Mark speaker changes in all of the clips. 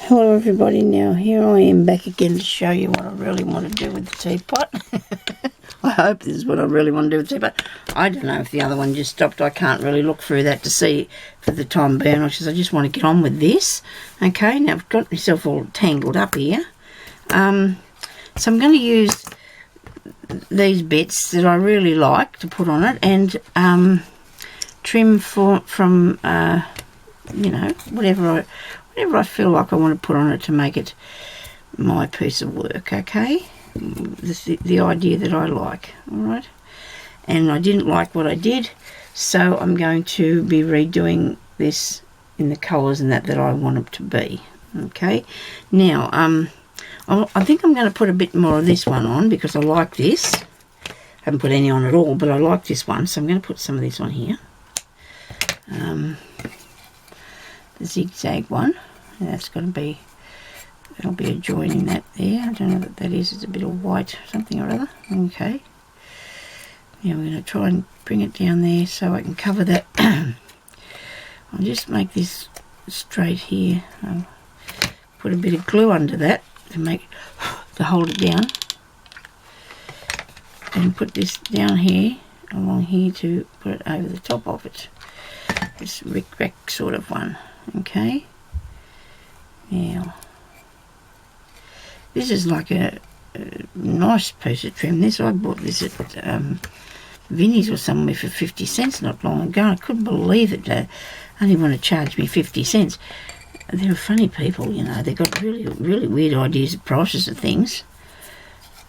Speaker 1: Hello everybody, now here I am back again to show you what I really want to do with the teapot. I hope this is what I really want to do with the teapot. I don't know if the other one just stopped. I can't really look through that to see for the time being. I just want to get on with this. Okay, now I've got myself all tangled up here. So I'm going to use these bits that I really like to put on it and trim from you know, whatever I feel like I want to put on it to make it my piece of work, okay? This is the idea that I like, alright? And I didn't like what I did, so I'm going to be redoing this in the colours and that I want it to be, okay? Now, I think I'm going to put a bit more of this one on because I like this. I haven't put any on at all, but I like this one, so I'm going to put some of this on here. The zigzag one, and that's going to be, there'll be a join in that there. I don't know what that is. It's a bit of white something or other. Okay, now we're going to try and bring it down there so I can cover that. I'll just make this straight here. I'll put a bit of glue under that to hold it down, and put this down here along here to put it over the top of it. This rick-rack sort of one. Okay, now this is like a nice piece of trim. I bought this at Vinnie's or somewhere for 50 cents not long ago. I couldn't believe it. They only want to charge me 50 cents. They're funny people, you know. They've got really weird ideas of prices of things.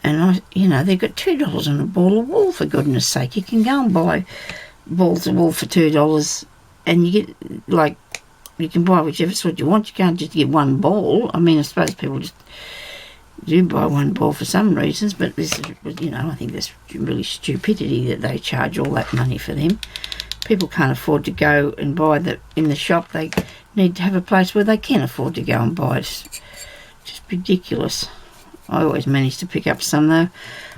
Speaker 1: And they've got $2 on a ball of wool, for goodness sake. You can go and buy balls of wool for $2 and you get, like, you can buy whichever sort you want. You can't just get one ball. I mean, I suppose people just do buy one ball for some reasons, but this is, I think that's really stupidity that they charge all that money for them. People can't afford to go and buy in the shop. They need to have a place where they can afford to go and buy it. It's just ridiculous. I always manage to pick up some, though.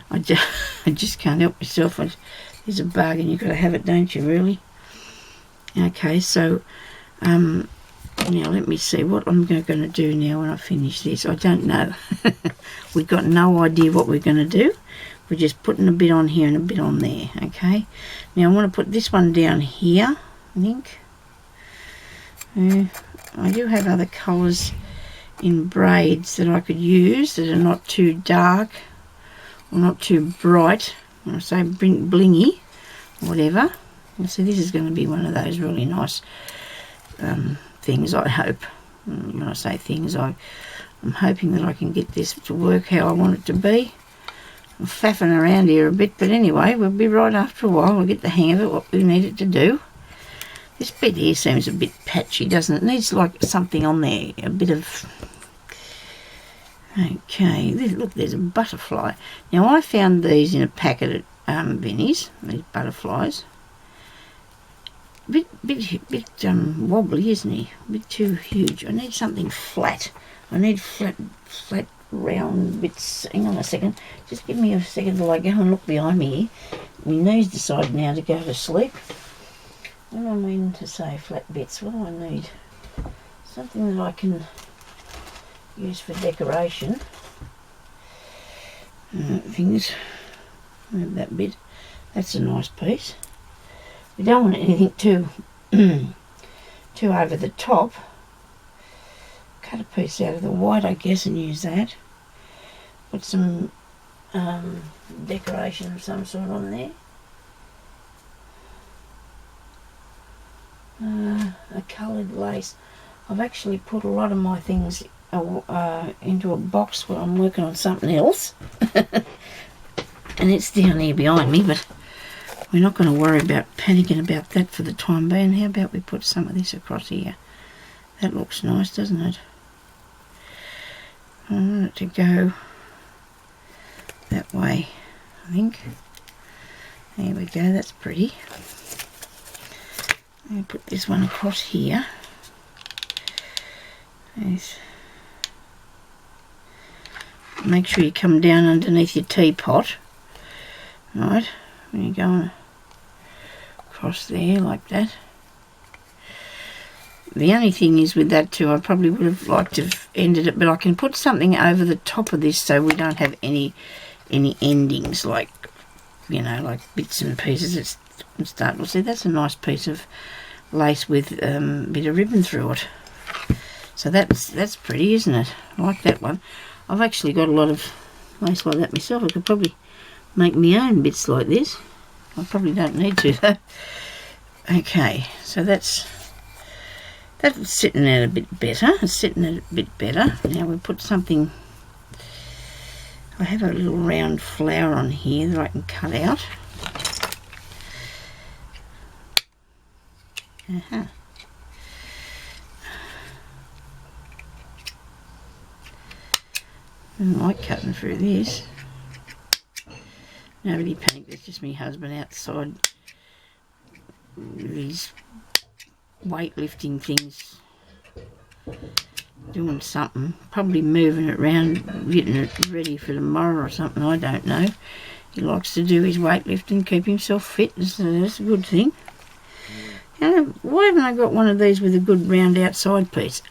Speaker 1: I just can't help myself. There's a bargain. You've got to have it, don't you, really? Okay, so now let me see what I'm going to do now when I finish this. I don't know. We've got no idea what we're going to do. We're just putting a bit on here and a bit on there, okay? Now I want to put this one down here, I think. I do have other colours in braids that I could use that are not too dark or not too bright. When I say blingy, whatever. So this is going to be one of those really nice things, I hope. When I say things, I'm hoping that I can get this to work how I want it to be. I'm faffing around here a bit, but anyway, we'll be right after a while. We'll get the hang of it, what we need it to do. This bit here seems a bit patchy, doesn't it? It needs like something on there, a bit of... Okay, look, there's a butterfly. Now I found these in a packet at Vinnie's, these butterflies. Bit wobbly, isn't he? A bit too huge. I need something flat. I need flat round bits. Hang on a second. Just give me a second while I go and look behind me here. My knees decide now to go to sleep. What do I mean to say flat bits? What do I need? Something that I can use for decoration. Things. That bit. That's a nice piece. We don't want anything too over the top. Cut a piece out of the white, I guess, and use that. Put some decoration of some sort on there. A coloured lace. I've actually put a lot of my things into a box where I'm working on something else. And it's down here behind me, but we're not going to worry about panicking about that for the time being. How about we put some of this across here? That looks nice, doesn't it? I want it to go that way, I think. There we go, that's pretty. I'll put this one across here. Make sure you come down underneath your teapot. Right, when you're going across there like that. The only thing is with that too, I probably would have liked to have ended it, but I can put something over the top of this so we don't have any endings, like, you know, like bits and pieces. It's starting to see that's a nice piece of lace with a bit of ribbon through it. So that's pretty, isn't it? I like that one. I've actually got a lot of lace like that myself. I could probably make my own bits like this. I probably don't need to though. Okay, so that's sitting out a bit better. It's sitting out a bit better. Now we put something. I have a little round flower on here that I can cut out. I don't like cutting through this. Nobody panic, there's just my husband outside with his weightlifting things, doing something, probably moving it around, getting it ready for tomorrow or something, I don't know. He likes to do his weightlifting, keep himself fit, that's a good thing. Why haven't I got one of these with a good round outside piece?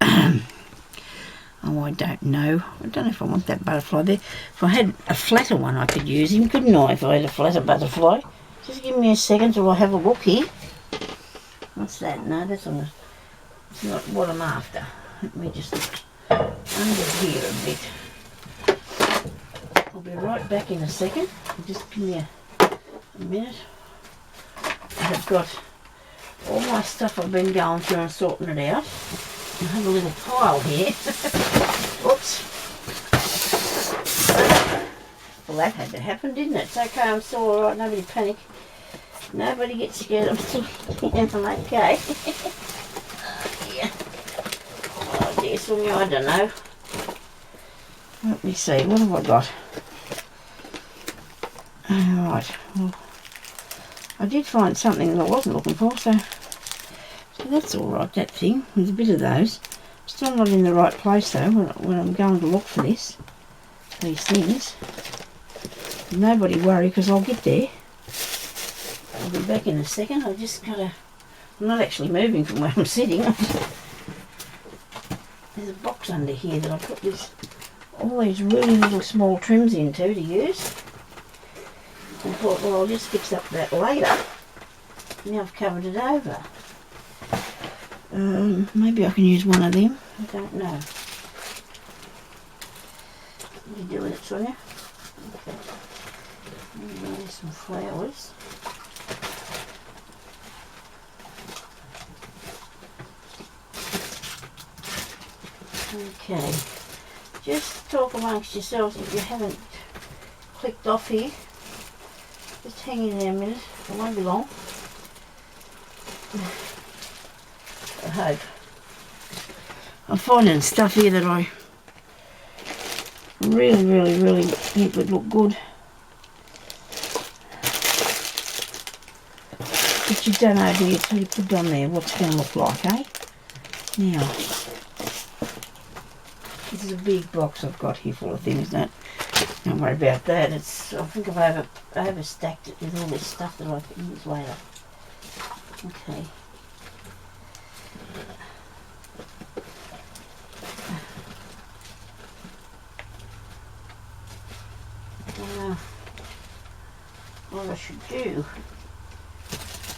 Speaker 1: Oh, I don't know. I don't know if I want that butterfly there. If I had a flatter one, I could use him, couldn't I, if I had a flatter butterfly? Just give me a second till I have a look here. What's that? No, that's not what I'm after. Let me just look under here a bit. I'll be right back in a second. Just give me a minute. I've got all my stuff I've been going through and sorting it out. I have a little pile here. Oops. Well, that had to happen, didn't it? It's okay, I'm still alright, nobody panic. Nobody gets scared, I'm still okay. Yeah. Oh dear, Sonya, I don't know. Let me see, what have I got? Alright, well, I did find something that I wasn't looking for, so that's alright, that thing. There's a bit of those. Still not in the right place though when I'm going to look for these things. Nobody worry, because I'll get there. I'll be back in a second. I just gotta. I'm not actually moving from where I'm sitting. There's a box under here that I put all these really little small trims into to use. I thought, well, I'll just fix up that later. Now I've covered it over. Maybe I can use one of them. I don't know. What are you doing it, Sonya? Okay. There's some flowers. Okay. Just talk amongst yourselves if you haven't clicked off here. Just hang in there a minute. It won't be long. I hope. I'm finding stuff here that I really think would look good. But you don't know, do you, till you put it on there what's it going to look like, eh? Now, this is a big box I've got here full of things. Don't worry about that. I think I've overstacked it with all this stuff that I can use later. Okay. What I should do,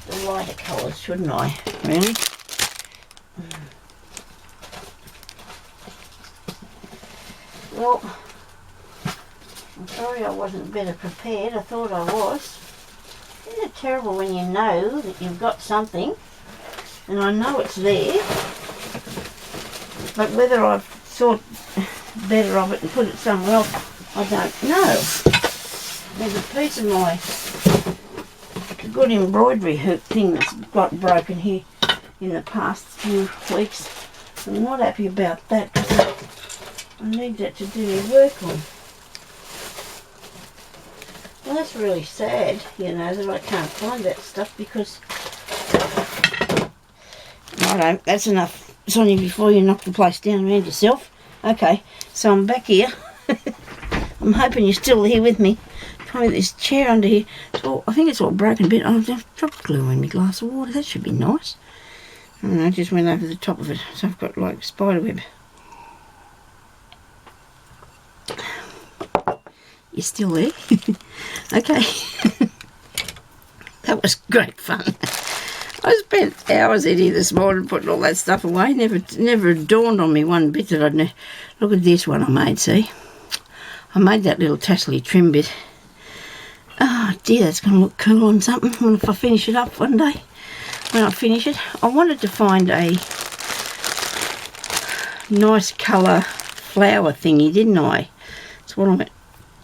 Speaker 1: the lighter colours, shouldn't I? Really? Well, I'm sorry I wasn't better prepared. I thought I was. Isn't it terrible when you know that you've got something, and I know it's there, but whether I've thought better of it and put it somewhere else, I don't know. There's a piece of my good embroidery hoop thing that's got broken here in the past few weeks. I'm not happy about that because I need that to do my work on. Well, that's really sad, you know, that I can't find that stuff because... Righto, that's enough, Sonya, before you knock the place down around yourself. Okay, so I'm back here. I'm hoping you're still here with me. Probably this chair under here. I think it's all broken a bit. I've dropped glue in my glass of water. That should be nice. And I just went over the top of it, so I've got like spider web. You're still there? Okay. That was great fun. I spent hours in here this morning putting all that stuff away. Never dawned on me one bit that I'd look at this one I made, see? I made that little tassely trim bit. Oh dear, that's going to look cool on something if I finish it up one day. When I finish it, I wanted to find a nice colour flower thingy, didn't I? That's what I'm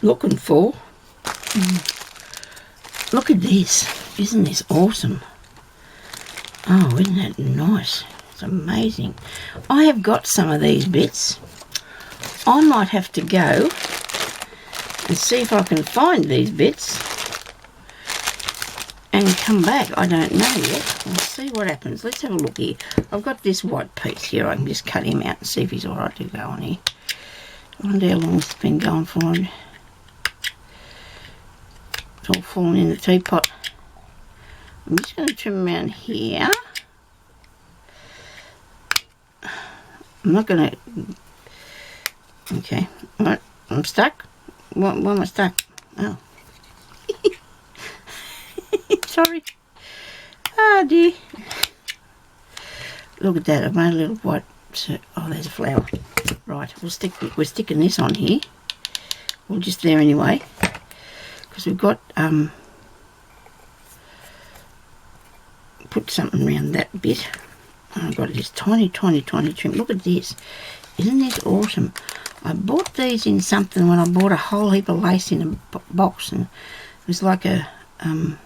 Speaker 1: looking for. Look at this. Isn't this awesome? Oh, isn't that nice? It's amazing. I have got some of these bits. I might have to go and see if I can find these bits and come back. I don't know yet. We'll see what happens. Let's have a look here. I've got this white piece here. I can just cut him out and see if he's alright to go on here. I wonder how long it's been going for him. It's all falling in the teapot. I'm just going to trim around here. I'm not going to... Okay. Right. I'm stuck. Why am I stuck? Oh. Sorry. Oh dear. Look at that. I've made a little white... Oh, there's a flower. Right. We're sticking this on here. We're just there anyway. Because we've got... put something around that bit. I've got this tiny trim. Look at this. Isn't this awesome? I bought these in something when I bought a whole heap of lace in a box, and it was like a well,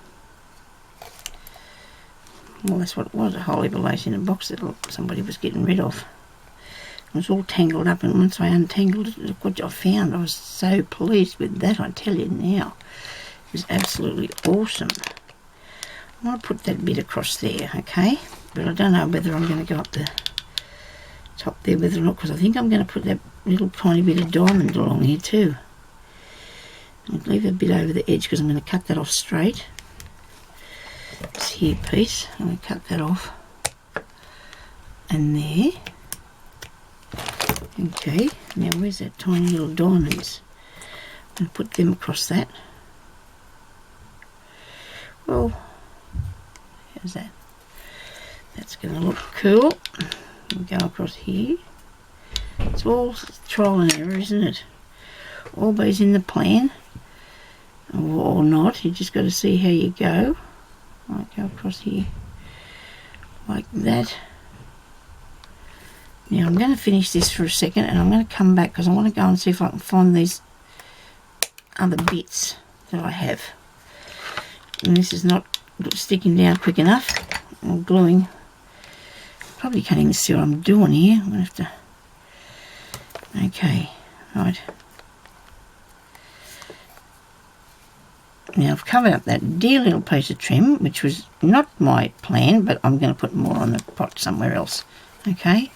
Speaker 1: that's what it was, a whole heap of lace in a box that somebody was getting rid of. It was all tangled up, and once I untangled it, look what I found. I was so pleased with that, I tell you now. It was absolutely awesome. I want to put that bit across there, okay? But I don't know whether I'm going to go up the top there with it or not, because I think I'm going to put that little tiny bit of diamond along here too. I'll leave a bit over the edge because I'm going to cut that off straight. This here piece, I'm going to cut that off. And there. Okay, now where's that tiny little diamonds? I'm going to put them across that. Well, how's that? That's going to look cool. We'll go across here. It's all trial and error, isn't it? Always in the plan. Or not. You just got to see how you go. I'll go across here like that. Now I'm going to finish this for a second, and I'm going to come back because I want to go and see if I can find these other bits that I have. And this is not sticking down quick enough. I'm gluing. Probably can't even see what I'm doing here. I'm going to have to... Okay, right. Now I've covered up that dear little piece of trim, which was not my plan, but I'm going to put more on the pot somewhere else. Okay,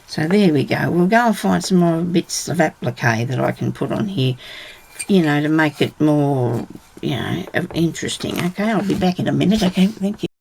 Speaker 1: so there we go. We'll go and find some more bits of applique that I can put on here, you know, to make it more, you know, interesting. Okay, I'll be back in a minute. Okay, thank you.